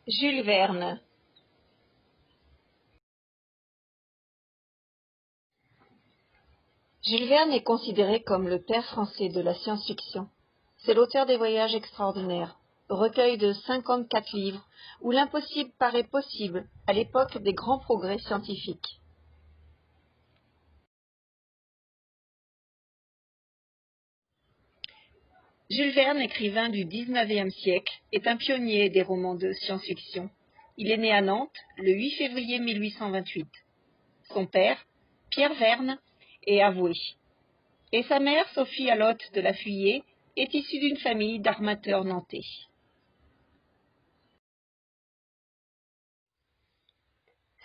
Jules Verne. Jules Verne est considéré comme le père français de la science-fiction. C'est l'auteur des Voyages extraordinaires, recueil de 54 livres où l'impossible paraît possible à l'époque des grands progrès scientifiques. Jules Verne, écrivain du XIXe siècle, est un pionnier des romans de science-fiction. Il est né à Nantes le 8 février 1828. Son père, Pierre Verne, est avoué. Et sa mère, Sophie Alotte de la Fuyée, est issue d'une famille d'armateurs nantais.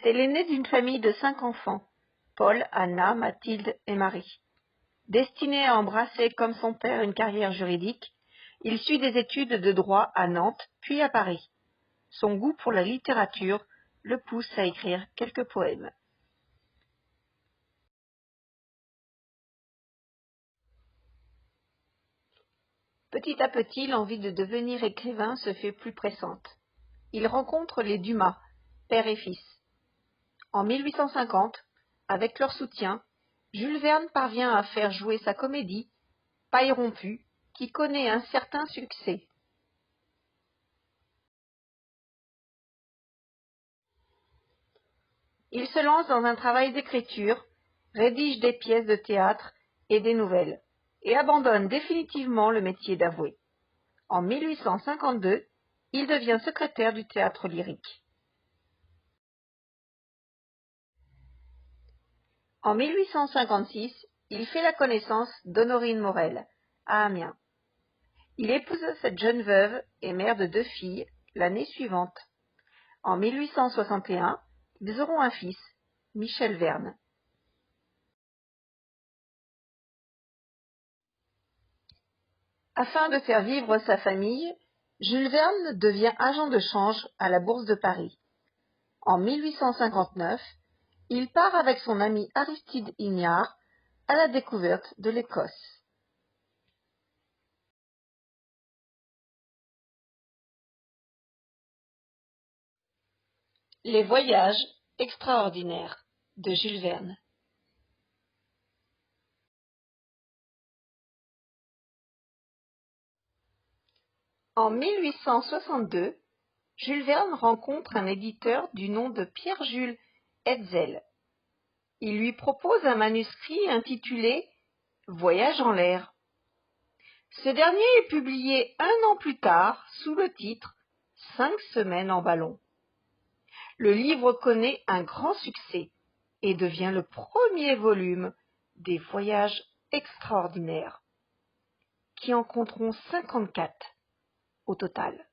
C'est l'aîné d'une famille de 5 enfants, Paul, Anna, Mathilde et Marie. Destiné à embrasser comme son père une carrière juridique, il suit des études de droit à Nantes, puis à Paris. Son goût pour la littérature le pousse à écrire quelques poèmes. Petit à petit, l'envie de devenir écrivain se fait plus pressante. Il rencontre les Dumas, père et fils. En 1850, avec leur soutien, Jules Verne parvient à faire jouer sa comédie « Paille rompue » qui connaît un certain succès. Il se lance dans un travail d'écriture, rédige des pièces de théâtre et des nouvelles, et abandonne définitivement le métier d'avoué. En 1852, il devient secrétaire du théâtre lyrique. En 1856, il fait la connaissance d'Honorine Morel, à Amiens. Il épouse cette jeune veuve et mère de 2 filles l'année suivante. En 1861, ils auront un fils, Michel Verne. Afin de faire vivre sa famille, Jules Verne devient agent de change à la Bourse de Paris. En 1859, il part avec son ami Aristide Hignard à la découverte de l'Écosse. Les Voyages extraordinaires de Jules Verne. En 1862, Jules Verne rencontre un éditeur du nom de Pierre-Jules Hetzel. Il lui propose un manuscrit intitulé « Voyage en l'air ». Ce dernier est publié 1 an plus tard sous le titre « 5 semaines en ballon ». Le livre connaît un grand succès et devient le premier volume des Voyages extraordinaires, qui en compteront 54 au total.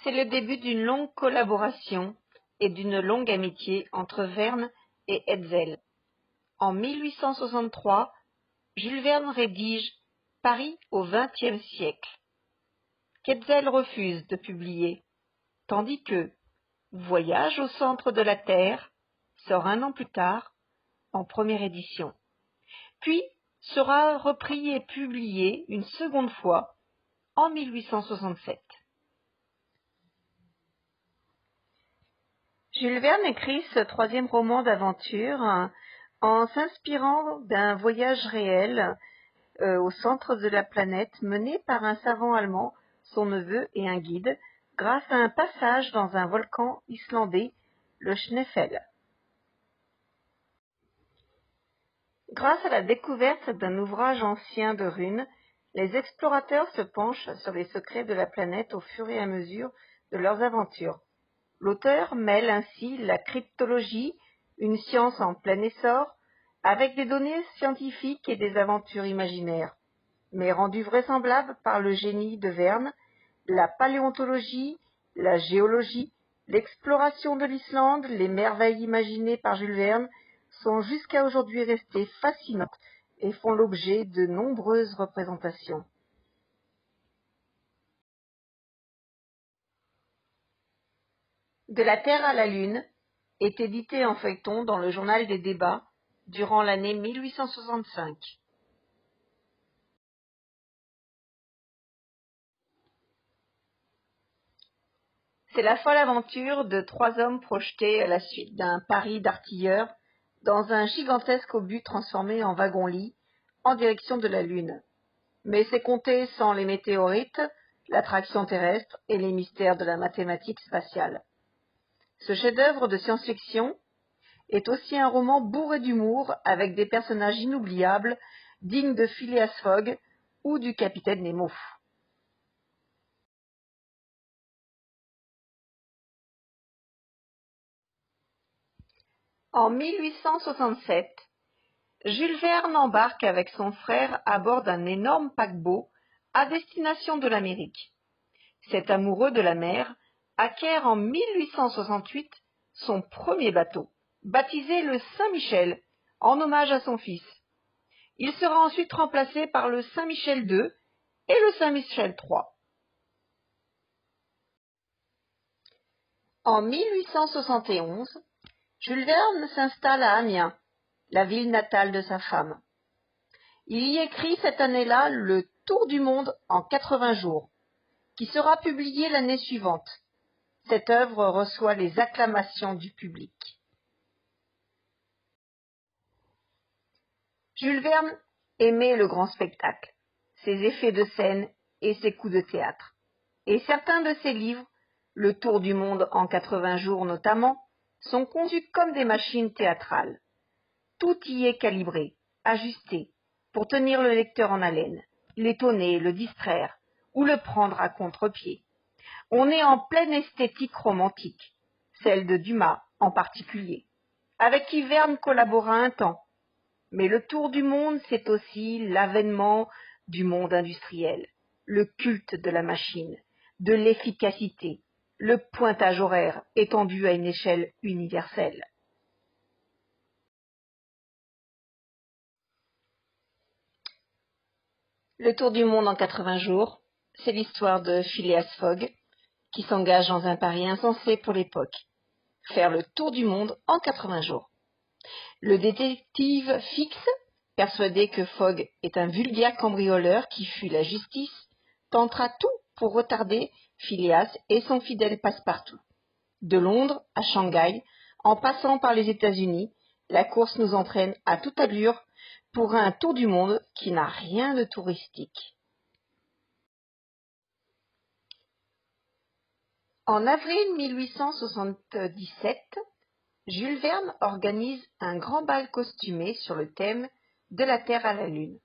C'est le début d'une longue collaboration et d'une longue amitié entre Verne et Hetzel. En 1863, Jules Verne rédige Paris au XXe siècle, qu'Hetzel refuse de publier, tandis que Voyage au centre de la Terre sort 1 an plus tard en première édition, puis sera repris et publié une seconde fois en 1867. Jules Verne écrit ce 3e roman d'aventure en s'inspirant d'un voyage réel au centre de la planète mené par un savant allemand, son neveu et un guide, grâce à un passage dans un volcan islandais, le Schneefell. Grâce à la découverte d'un ouvrage ancien de runes, les explorateurs se penchent sur les secrets de la planète au fur et à mesure de leurs aventures. L'auteur mêle ainsi la cryptologie, une science en plein essor, avec des données scientifiques et des aventures imaginaires, mais rendues vraisemblables par le génie de Verne, la paléontologie, la géologie, l'exploration de l'Islande, les merveilles imaginées par Jules Verne sont jusqu'à aujourd'hui restées fascinantes et font l'objet de nombreuses représentations. De la Terre à la Lune est édité en feuilleton dans le Journal des débats durant l'année 1865. C'est la folle aventure de 3 hommes projetés à la suite d'un pari d'artilleurs dans un gigantesque obus transformé en wagon-lit en direction de la Lune. Mais c'est compté sans les météorites, l'attraction terrestre et les mystères de la mathématique spatiale. Ce chef-d'œuvre de science-fiction est aussi un roman bourré d'humour avec des personnages inoubliables dignes de Phileas Fogg ou du capitaine Nemo. En 1867, Jules Verne embarque avec son frère à bord d'un énorme paquebot à destination de l'Amérique. Cet amoureux de la mer acquiert en 1868 son premier bateau, baptisé le Saint-Michel, en hommage à son fils. Il sera ensuite remplacé par le Saint-Michel II et le Saint-Michel III. En 1871, Jules Verne s'installe à Amiens, la ville natale de sa femme. Il y écrit cette année-là le Tour du monde en 80 jours, qui sera publié l'année suivante. Cette œuvre reçoit les acclamations du public. Jules Verne aimait le grand spectacle, ses effets de scène et ses coups de théâtre. Et certains de ses livres, Le Tour du monde en 80 jours notamment, sont conçus comme des machines théâtrales. Tout y est calibré, ajusté, pour tenir le lecteur en haleine, l'étonner, le distraire, ou le prendre à contre-pied. On est en pleine esthétique romantique, celle de Dumas en particulier, avec qui Verne collabora un temps. Mais le tour du monde, c'est aussi l'avènement du monde industriel, le culte de la machine, de l'efficacité, le pointage horaire étendu à une échelle universelle. Le tour du monde en 80 jours, c'est l'histoire de Phileas Fogg, qui s'engage dans un pari insensé pour l'époque, faire le tour du monde en 80 jours. Le détective Fix, persuadé que Fogg est un vulgaire cambrioleur qui fuit la justice, tentera tout pour retarder Phileas et son fidèle Passepartout. De Londres à Shanghai, en passant par les États-Unis, la course nous entraîne à toute allure pour un tour du monde qui n'a rien de touristique. En avril 1877, Jules Verne organise un grand bal costumé sur le thème de la Terre à la Lune.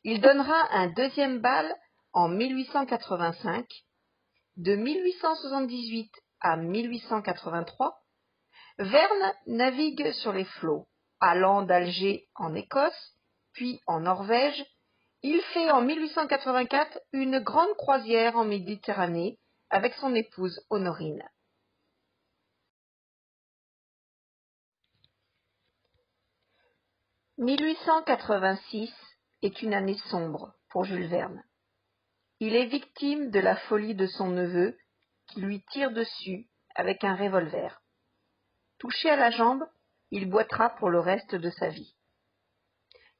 Il donnera un deuxième bal en 1885. De 1878 à 1883, Verne navigue sur les flots, allant d'Alger en Écosse, puis en Norvège. Il fait en 1884 une grande croisière en Méditerranée avec son épouse Honorine. « 1886 est une année sombre pour Jules Verne. Il est victime de la folie de son neveu qui lui tire dessus avec un revolver. Touché à la jambe, il boitera pour le reste de sa vie.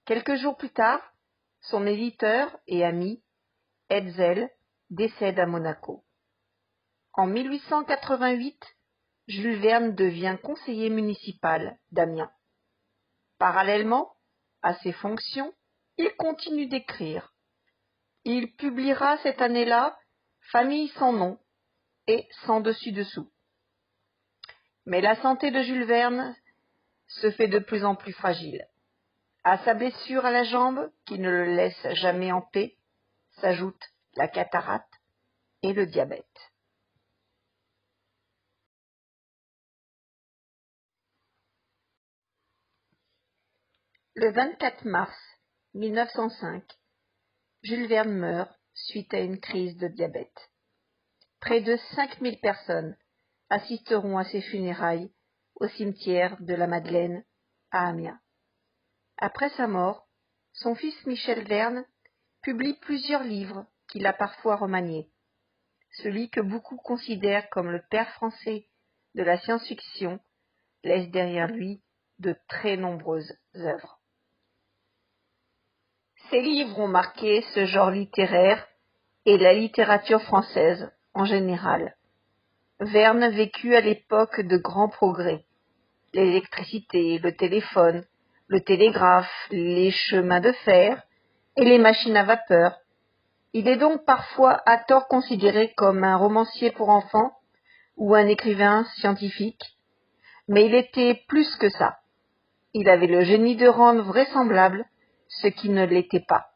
Quelques jours plus tard, son éditeur et ami, Hetzel, décède à Monaco. En 1888, Jules Verne devient conseiller municipal d'Amiens. Parallèlement à ses fonctions, il continue d'écrire. Il publiera cette année-là Famille sans nom et Sans dessus-dessous. Mais la santé de Jules Verne se fait de plus en plus fragile. À sa blessure à la jambe, qui ne le laisse jamais en paix, s'ajoutent la cataracte et le diabète. Le 24 mars 1905, Jules Verne meurt suite à une crise de diabète. Près de 5000 personnes assisteront à ses funérailles au cimetière de la Madeleine à Amiens. Après sa mort, son fils Michel Verne publie plusieurs livres qu'il a parfois remaniés. Celui que beaucoup considèrent comme le père français de la science-fiction laisse derrière lui de très nombreuses œuvres. Ces livres ont marqué ce genre littéraire et la littérature française en général. Verne vécut à l'époque de grands progrès. L'électricité, le téléphone, le télégraphe, les chemins de fer et les machines à vapeur. Il est donc parfois à tort considéré comme un romancier pour enfants ou un écrivain scientifique, mais il était plus que ça. Il avait le génie de rendre vraisemblable ce qui ne l'était pas.